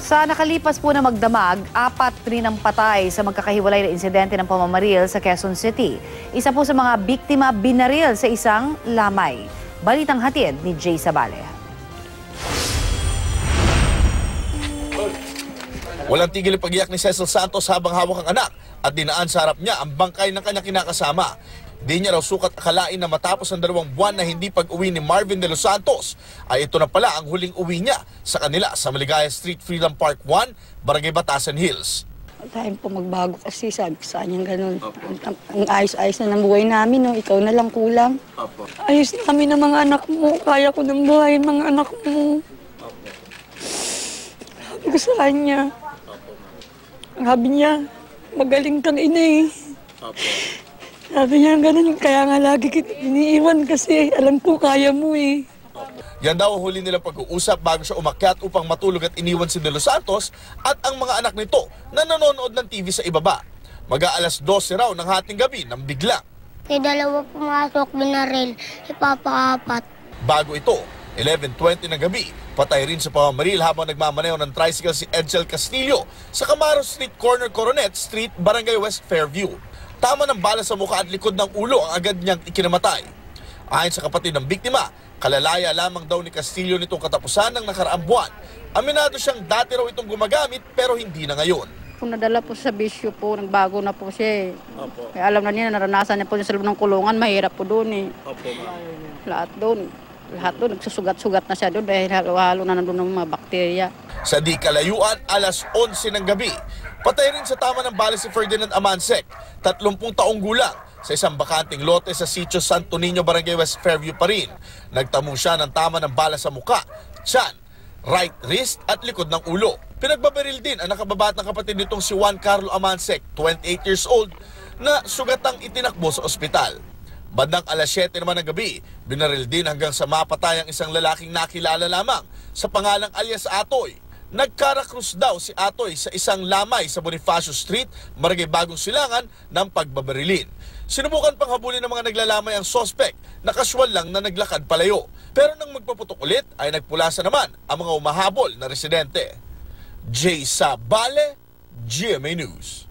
Sa nakalipas po na magdamag, 4 rin ang patay sa magkakahiwalay na insidente ng pamamaril sa Quezon City. Isa po sa mga biktima binaril sa isang lamay. Balitang hatid ni Jay Sabale. Walang tigil ang pag-iyak ni Cecil Santos habang hawak ang anak at dinaan sa harap niya ang bangkay ng kanyang kinakasama. Di niya raw sukat akalain na matapos ang 2 buwan na hindi pag-uwi ni Marvin de los Santos, ay ito na pala ang huling uwi niya sa kanila sa Maligaya Street, Freedom Park 1, Barangay Batasan Hills. Tayo po magbago kasi sabi ko sa kanya gano'n. Ang ayos-ayos na ng buhay namin, no? Ikaw na lang kulang. Opo. Ayos na kami ng mga anak mo. Kaya ko ng buhay mga anak mo. Sabi ko sa kanya. Sabi niya, magaling kang ina eh. Sabi niya gano'n, kaya nga lagi kita iniiwan kasi alam ko kaya mo eh. Yan daw ang huli nilang pag-uusap bago siya umakyat upang matulog at iniwan si De Los Santos at ang mga anak nito na nanonood ng TV sa ibaba. Mag-aalas 12 raw ng hating gabi nang bigla. May 2 pumasok, binaril, ipapaapat. Bago ito, 11:20 ng gabi, patay rin sa pamamaril habang nagmamaneho ng tricycle si Edsel Castillo sa Camaro Street Corner, Coronet Street, Barangay West Fairview. Tama ng bala sa mukha at likod ng ulo ang agad niyang ikinamatay. Ayon sa kapatid ng biktima, kalalaya lamang daw ni Castillo nitong katapusan ng nakaraang buwan. Aminado siyang dati raw itong gumagamit pero hindi na ngayon. Kung nadala po sa bisyo po, nagbago na po siya eh. Opo. Kaya alam na niya, naranasan niya po sa loob ng kulungan, mahirap po doon eh. Opo. Lahat doon, nagsusugat-sugat na siya doon dahil halo-halo na nandun ng mga bakterya. Sa di kalayuan, alas 11 ng gabi, patay rin sa tama ng bala si Ferdinand Amansec, 30 taong gulang, sa isang bakanting lote sa Sitio Santo Niño, Barangay West Fairview pa rin. Nagtamo siya ng tama ng bala sa muka, tiyan, right wrist at likod ng ulo. Pinagbabaril din ang nakababatang kapatid nitong si Juan Carlo Amansec, 28 years old, na sugatang itinakbo sa ospital. Bandang alas 7 naman ng gabi, binaril din hanggang sa mapatay ang isang lalaking nakilala lamang sa pangalang alias Atoy. Nagkarakrus daw si Atoy sa isang lamay sa Bonifacio Street, Barangay Bagong Silangan ng pagbabarilin. Sinubukan pang habulin ng mga naglalamay ang sospek na kaswal lang na naglakad palayo. Pero nang magpaputok ulit ay nagpulasa naman ang mga umahabol na residente. Jay Sabale, GMA News.